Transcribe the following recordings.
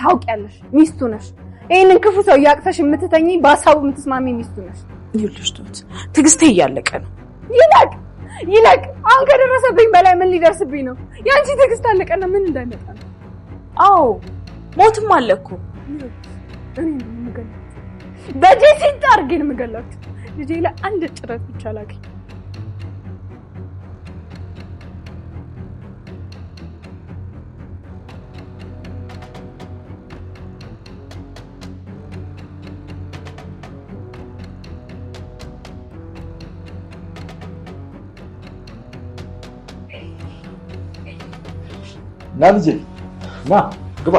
ታውቂያለሽ ሚስቱ ነሽ ይሄንን ክፉ ሰው ያቅፈሽ የምትተኚ በሐሳቡ የምትስማሚ ሚስቱ ነሽ ይልሽ ቶት ትግስቴ እያለቀ ነው ይላቅ አሁን ከደረሰብኝ በላይ ምን ሊደርስብኝ ነው ያንቺ ትግስት አለቀና ምን እንዳይመጣ ነው አዎ ሞትም አለኩ እኔ ምገለጥ በጄሲን ታርገን ምገለጥ ልጄ ላይ አንድ ጥረት ብቻ ላገኝ ናልጄ ና ግባ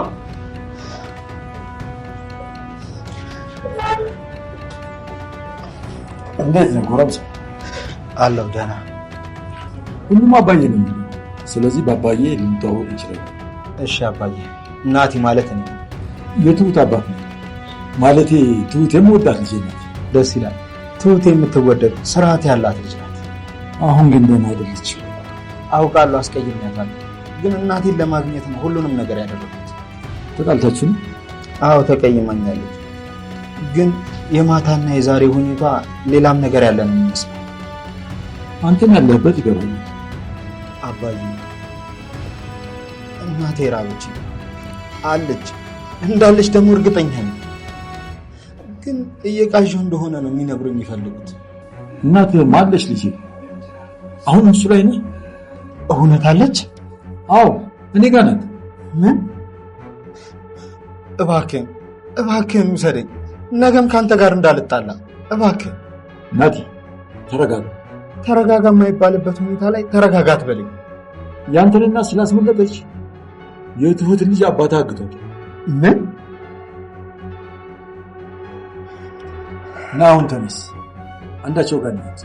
እንዴት ነው ጎረምሳ አለው ደህና ሁሉም አባዬ ነው ስለዚህ በአባዬ ልንተዋወቅ እንችላለን እሺ አባዬ እናቲ ማለት ነው የትሁት አባት ማለቴ ትሁት የምወዳት ልጅ ናት ደስ ይላል ትሁት የምትወደድ ስርዓት ያላት ልጅ ናት አሁን ግን ደህና አይደለች አውቃለሁ አስቀይሜያታለሁ ግን እናቴን ለማግኘት ነው ሁሉንም ነገር ያደረኩት ተጣልታችሁ አዎ ተቀይማኛለች ግን የማታና የዛሬ ሁኔታ ሌላም ነገር ያለ ነው የሚመስለው አንተም ያለበት ይገባል አባዬ እናቴ ራበች አለች እንዳለች ደግሞ እርግጠኛ ነኝ ግን እየቃዠሁ እንደሆነ ነው የሚነግሩኝ የሚፈልጉት እናት ማለች ልጅ አሁን እሱ ላይ ነው እውነት አለች አዎ እኔ ጋር ናት ምን እባክህን ውሰደኝ ነገም ካንተ ጋር እንዳልጣላ እባክህ ናቲ ተረጋጋ የማይባልበት ሁኔታ ላይ ተረጋጋ አትበለኝ ያንተንና ስላስመለጠች የትሁት ልጅ አባታ አግቷል ምን ና አሁን ተነስ አንዳቸው ጋር ናት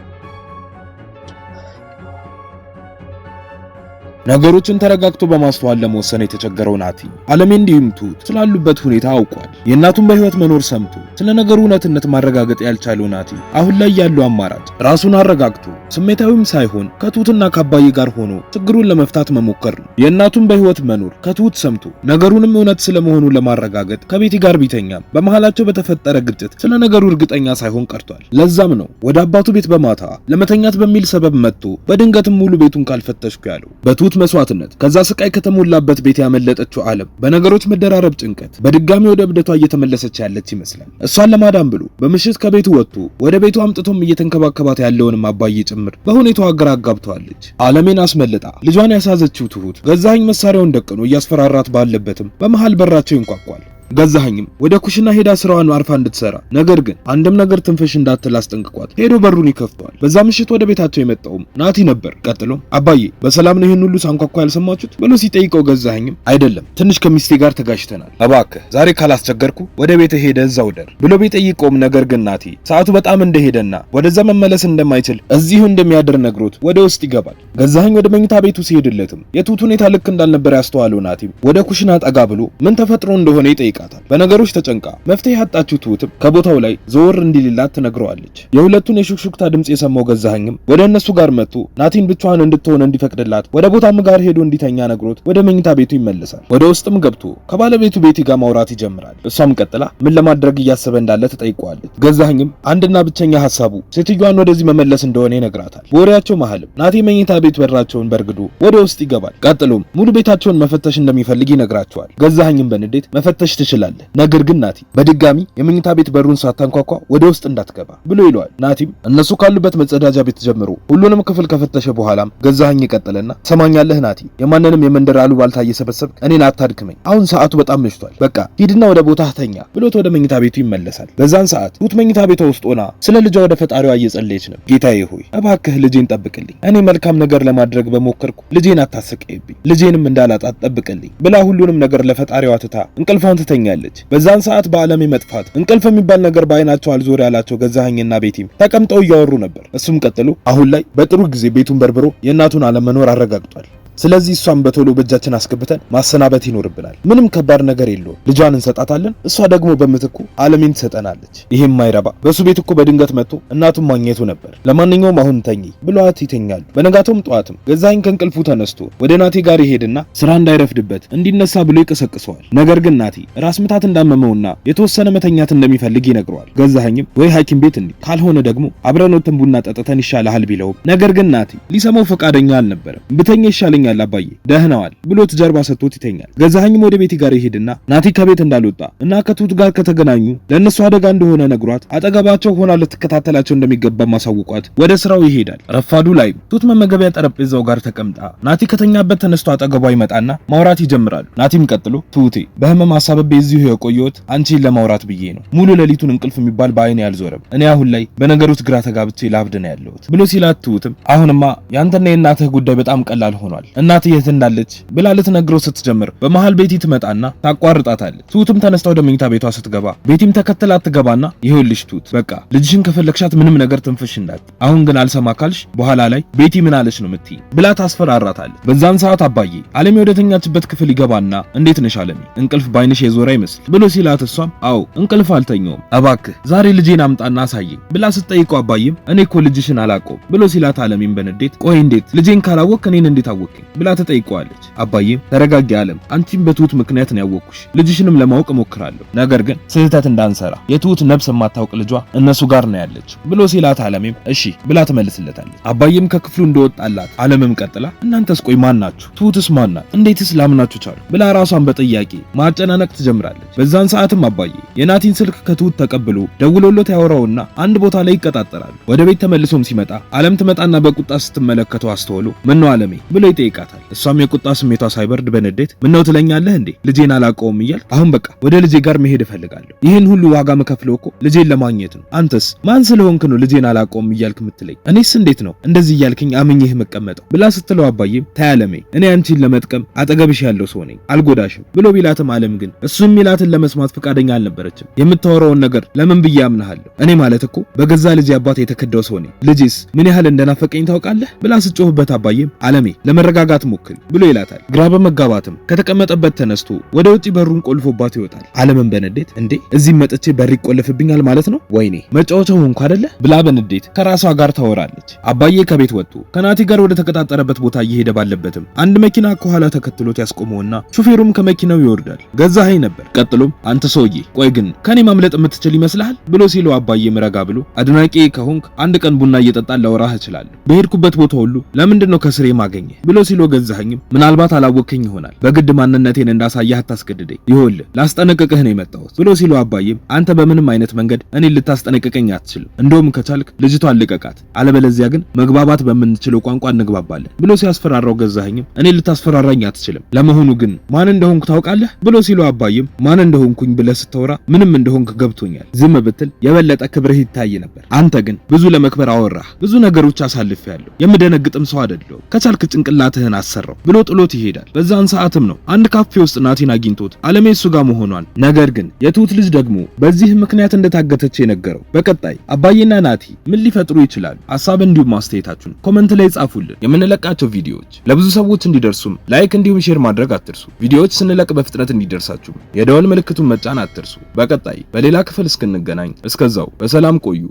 ነገሮችን ተረጋግቶ በማስተዋል ለመወሰን የተቸገረው ናቲ ዓለሜ እንዲሁም ትሁት ስላሉበት ሁኔታ አውቋል። የእናቱን በህይወት መኖር ሰምቶ ስለ ነገሩ እውነትነት ማረጋገጥ ያልቻለው ናቲ አሁን ላይ ያለው አማራጭ ራሱን አረጋግቶ ስሜታዊም ሳይሆን ከትሁትና ከአባዬ ጋር ሆኖ ችግሩን ለመፍታት መሞከር ነው። የእናቱን በህይወት መኖር ከትሁት ሰምቶ ነገሩንም እውነት ስለመሆኑ ለማረጋገጥ ከቤቲ ጋር ቢተኛም በመሃላቸው በተፈጠረ ግጭት ስለ ነገሩ እርግጠኛ ሳይሆን ቀርቷል። ለዛም ነው ወደ አባቱ ቤት በማታ ለመተኛት በሚል ሰበብ መጥቶ በድንገትም ሙሉ ቤቱን ካልፈተሽኩ ያለው። መስዋዕትነት ከዛ ስቃይ ከተሞላበት ቤት ያመለጠችው ዓለም በነገሮች መደራረብ ጭንቀት በድጋሚ ወደ እብደቷ እየተመለሰች ያለች ይመስላል። እሷን ለማዳን ብሎ በምሽት ከቤቱ ወጥቶ ወደ ቤቱ አምጥቶም እየተንከባከባት ያለውንም አባዬ ጭምር በሁኔታው ግራ አጋብቷለች። ዓለሜን አስመልጣ ልጇን ያሳዘችው ትሁት ገዛኸኝ መሳሪያውን ደቅኖ እያስፈራራት ባለበትም በመሃል በራቸው ይንኳኳል። ገዛኸኝም ወደ ኩሽና ሄዳ ስራዋን አርፋ እንድትሰራ ነገር ግን አንድም ነገር ትንፈሽ እንዳትል አስጠንቅቋት ሄዶ በሩን ይከፍተዋል። በዛ ምሽት ወደ ቤታቸው የመጣውም ናቲ ነበር። ቀጥሎ አባዬ በሰላም ነው ይሄን ሁሉ ሳንኳኳ ያልሰማችሁት ብሎ ሲጠይቀው ገዛኸኝም አይደለም ትንሽ ከሚስቴ ጋር ተጋጭተናል፣ እባክህ ዛሬ ካላስቸገርኩ ወደ ቤት ሄደ እዛው ደር ብሎ ቢጠይቀውም ነገር ግን ናቲ ሰዓቱ በጣም እንደሄደና ወደዛ መመለስ እንደማይችል እዚሁ እንደሚያድር ነግሮት ወደ ውስጥ ይገባል። ገዛኸኝ ወደ መኝታ ቤቱ ሲሄድለትም የትሁት ሁኔታ ልክ እንዳልነበር ያስተዋለው ናቲ ወደ ኩሽና ጠጋ ብሎ ምን ተፈጥሮ እንደሆነ ይጠይቃል። በነገሮች ተጨንቃ መፍትሄ ያጣችው ትሁትም ከቦታው ላይ ዞር እንዲልላት ትነግረዋለች። የሁለቱን የሹክሹክታ ድምጽ የሰማው ገዛኸኝም ወደ እነሱ ጋር መጥቶ ናቲን ብቻዋን እንድትሆን እንዲፈቅድላት ወደ ቦታም ጋር ሄዶ እንዲተኛ ነግሮት ወደ መኝታ ቤቱ ይመለሳል። ወደ ውስጥም ገብቶ ከባለቤቱ ቤቲ ጋር ማውራት ይጀምራል። እሷም ቀጥላ ምን ለማድረግ እያሰበ እንዳለ ትጠይቀዋለች። ገዛኸኝም አንድና ብቸኛ ሐሳቡ ሴትዮዋን ወደዚህ መመለስ እንደሆነ ይነግራታል። በወሬያቸው መሃልም ናቲ መኝታ ቤት በራቸውን በርግዶ ወደ ውስጥ ይገባል። ቀጥሎም ሙሉ ቤታቸውን መፈተሽ እንደሚፈልግ ይነግራቸዋል። ገዛኸኝም በንዴት መፈተሽ ትችላለህ፣ ነገር ግን ናቲ በድጋሚ የመኝታ ቤት በሩን ሳታንኳኳ ወደ ውስጥ እንዳትገባ ብሎ ይለዋል። ናቲም እነሱ ካሉበት መጸዳጃ ቤት ጀምሮ ሁሉንም ክፍል ከፈተሸ በኋላም ገዛኸኝ ይቀጥልና ሰማኛለህ ናቲ የማንንም የመንደር አሉባልታ እየሰበሰብክ እኔን አታድክመኝ፣ አሁን ሰዓቱ በጣም መሽቷል፣ በቃ ሂድና ወደ ቦታህ ተኛ ብሎት ወደ መኝታ ቤቱ ይመለሳል። በዛን ሰዓት ትሁት መኝታ ቤቷ ውስጥ ሆና ስለ ልጇ ወደ ፈጣሪዋ እየጸለየች ነው። ጌታዬ ሆይ እባክህ ልጄን ጠብቅልኝ፣ እኔ መልካም ነገር ለማድረግ በሞከርኩ ልጄን አታስቀይብኝ፣ ልጄንም እንዳላጣት ጠብቅልኝ ብላ ሁሉንም ነገር ለፈጣሪዋ ትታ እንቅልፏን ትተኛለች። በዛን ሰዓት በዓለም መጥፋት እንቅልፍ የሚባል ነገር ባይናቸው አልዞር ያላቸው ገዛኸኝና ቤቲም ተቀምጠው እያወሩ ነበር። እሱም ቀጥሎ አሁን ላይ በጥሩ ጊዜ ቤቱን በርብሮ የእናቱን አለመኖር አረጋግጧል። ስለዚህ እሷን በቶሎ በእጃችን አስገብተን ማሰናበት ይኖርብናል። ምንም ከባድ ነገር የለውም። ልጇን እንሰጣታለን፣ እሷ ደግሞ በምትኩ አለሜን ትሰጠናለች። ይሄም ማይረባ በሱ ቤት እኮ በድንገት መጥቶ እናቱን ማግኘቱ ነበር። ለማንኛውም አሁን ተኚ ብሏት ይተኛሉ። በነጋታውም ጠዋትም ገዛኸኝ ከእንቅልፉ ተነስቶ ወደ ናቲ ጋር ይሄድና ስራ እንዳይረፍድበት እንዲነሳ ብሎ ይቀሰቅሰዋል። ነገር ግን ናቲ ራስ ምታት እንዳመመውና የተወሰነ መተኛት እንደሚፈልግ ይነግረዋል። ገዛኸኝም ወይ ሐኪም ቤት እንሂድ ካልሆነ ደግሞ አብረን ወጥተን ቡና ጠጥተን ይሻልሃል ቢለውም ነገር ግን ናቲ ሊሰማው ፈቃደኛ አልነበረም። ብተኛ ይሻለኛል አባዬ ደህናዋል ብሎት ጀርባ ሰጥቶት ይተኛል። ገዛኸኝም ወደ ቤቲ ጋር ይሄድና ናቲ ከቤት እንዳልወጣ እና ከትሁት ጋር ከተገናኙ ለእነሱ አደጋ እንደሆነ ነግሯት አጠገባቸው ሆና ልትከታተላቸው እንደሚገባ ማሳውቋት ወደ ስራው ይሄዳል። ረፋዱ ላይ ትሁት መመገቢያ ጠረጴዛው ጋር ተቀምጣ ናቲ ከተኛበት ተነስቶ አጠገቧ ይመጣና ማውራት ይጀምራሉ። ናቲም ቀጥሎ ትሁቴ በህመም አሳበቤ እዚሁ የቆየሁት አንቺን ለማውራት ብዬ ነው። ሙሉ ሌሊቱን እንቅልፍ የሚባል በአይኔ ያልዞረም። እኔ አሁን ላይ በነገሮች ግራ ተጋብቼ ላብድ ነው ያለሁት ብሎ ሲላት ትሁትም አሁንማ ያንተና የእናትህ ጉዳይ በጣም ቀላል ሆኗል። እናትህ የት እንዳለች ብላ ልትነግረው ስትጀምር በመሃል ቤቲ ትመጣና ታቋርጣታለች። ትሁትም ተነስታ ወደ መኝታ ቤቷ ስትገባ ቤቲም ተከትላት ትገባና ይኸውልሽ ትሁት በቃ ልጅሽን ከፈለግሻት ምንም ነገር ትንፍሽ እንዳት፣ አሁን ግን አልሰማ ካልሽ በኋላ ላይ ቤቲ ምን አለች ነው የምትይ ብላ ታስፈራራታለች። በዛን ሰዓት አባዬ አለሜ ወደተኛችበት ክፍል ይገባና እንዴት ነሽ አለሜ እንቅልፍ ባይንሽ የዞረ አይመስል ብሎ ሲላት እሷም አዎ እንቅልፍ አልተኛውም እባክህ ዛሬ ልጄን አምጣና አሳየኝ ብላ ስትጠይቀው አባዬም እኔ እኮ ልጅሽን አላውቀውም ብሎ ሲላት አለሜም በንዴት ቆይ እንዴት ልጄን ካላወቅ እኔን እንዴት አወቅኝ ብላ ተጠይቀዋለች። አባዬም ተረጋጊ አለም አንቺም በትሁት ምክንያት ነው ያወቅኩሽ ልጅሽንም ለማወቅ እሞክራለሁ ነገር ግን ስህተት እንዳንሰራ የትሁት ነብስ የማታውቅ ልጇ እነሱ ጋር ነው ያለች ብሎ ሲላት አለሜም እሺ ብላ ትመልስለታለች። አባዬም ከክፍሉ እንደወጣላት አለምም ቀጥላ እናንተስ ቆይ ማን ናችሁ? ትሁትስ ማን ናት? እንዴትስ ላምናችሁ ቻሉ? ብላ ራሷን በጥያቄ ማጨናነቅ ትጀምራለች። በዛን ሰዓትም አባዬ የናቲን ስልክ ከትሁት ተቀብሎ ደውሎለት ያወራውና አንድ ቦታ ላይ ይቀጣጠራሉ። ወደ ቤት ተመልሶም ሲመጣ አለም ትመጣና በቁጣ ስትመለከተው አስተውሎ ምነው አለሜ ብሎ ይጠይቃታል። እሷም የቁጣ ስሜቷ ሳይበርድ በንዴት ምነው ትለኛለህ እንዴ ልጄን አላውቀውም እያልክ አሁን በቃ ወደ ልጄ ጋር መሄድ እፈልጋለሁ። ይህን ሁሉ ዋጋ መከፍለው እኮ ልጄን ለማግኘት ነው። አንተስ ማን ስለሆንክ ነው ልጄን አላውቀውም እያልክ ምትለኝ? እኔስ እንዴት ነው እንደዚህ እያልክኝ አምኜህ መቀመጠው ብላ ስትለው አባዬም ታያለሜ እኔ አንቺን ለመጥቀም አጠገብሽ ያለው ሰው ነኝ አልጎዳሽም ብሎ ቢላትም አለም ግን እሱም ሚላትን ለመስማት ፈቃደኛ አልነበረችም። የምታወራውን ነገር ለምን ብዬ አምናለሁ? እኔ ማለት እኮ በገዛ ልጄ አባት የተከዳው ሰው ነኝ። ልጄስ ምን ያህል እንደናፈቀኝ ታውቃለህ? ብላ ስጮህበት አባዬም አለሜ ለመረጋጋት ሞክሪ ብሎ ይላታል። ግራ በመጋባትም ከተቀመጠበት ተነስቶ ወደ ውጪ በሩን ቆልፎባት ይወጣል። አለምን በንዴት እንዴ እዚህ መጥቼ በር ይቆልፍብኛል ማለት ነው? ወይኔ መጫወቻው ሆንኩ አይደለ ብላ በንዴት ከራሷ ጋር ታወራለች። አባዬ ከቤት ወጥቶ ከናቲ ጋር ወደ ተቀጣጠረበት ቦታ እየሄደ ባለበትም አንድ መኪና ከኋላ ተከትሎት ያስቆመውና ሹፌሩም ከመኪናው ይወርዳል። ገዛኸኝ ነበር። ቀጥሎም አንተ ሰውዬ ቆይ ግን ከኔ ማምለጥ የምትችል ይመስልሃል ብሎ ሲለው አባዬም ረጋ ብሎ አድናቂ ከሆንክ አንድ ቀን ቡና እየጠጣን ላወራህ እችላለሁ። በሄድኩበት ቦታ ሁሉ ለምንድነው ከስሬ ማገኘህ ብሎ ሲለው ገዛኸኝም ምናልባት አላወቅከኝ ይሆናል በግድ ማንነቴን እንዳሳያህ አታስገድደኝ ይኸውልህ ላስጠነቅቅህ ነው የመጣሁት ብሎ ሲለው አባዬም አንተ በምንም አይነት መንገድ እኔን ልታስጠነቅቀኝ አትችልም። እንደውም ከቻልክ ልጅቷን ልቀቃት፣ አለበለዚያ ግን መግባባት በምንችለው ቋንቋ እንግባባለን ብሎ ሲያስፈራራው ገዛኸኝም እኔን ልታስፈራራኝ አትችልም። ለመሆኑ ግን ማን እንደሆንኩ ታውቃለህ ብሎ ሲለው አባዬም ማን እንደሆንኩኝ ብለህ ስታወራ ምንም እንደሆንክ ገብቶኛል። ዝም ብትል የበለጠ ክብርህ ይታይ ነበር። አንተ ግን ብዙ ለመክበር አወራህ። ብዙ ነገሮች አሳልፌያለሁ። የምደነግጥም ሰው አይደለሁም። ከቻልክ ጭንቅላትህን አሰራው ብሎ ጥሎት ይሄዳል። በዛን ሰዓትም ነው አንድ ካፌ ውስጥ ናቲን አግኝቶት አለሜ እሱ ጋር መሆኗን ነገር ግን የትሁት ልጅ ደግሞ በዚህ ምክንያት እንደታገተች የነገረው። በቀጣይ አባዬና ናቲ ምን ሊፈጥሩ ይችላሉ? ሐሳብ እንዲሁም አስተያየታችሁን ኮሜንት ላይ ጻፉልን። የምንለቃቸው ቪዲዮዎች ለብዙ ሰዎች እንዲደርሱም ላይክ እንዲሁም ሼር ማድረግ አትርሱ። ቪዲዮዎች ስንለቅ በፍጥነት እንዲደርሳችሁ የደወል ምልክቱን መጫን አትርሱ። በቀጣይ በሌላ ክፍል እስክንገናኝ እስከዛው በሰላም ቆዩ።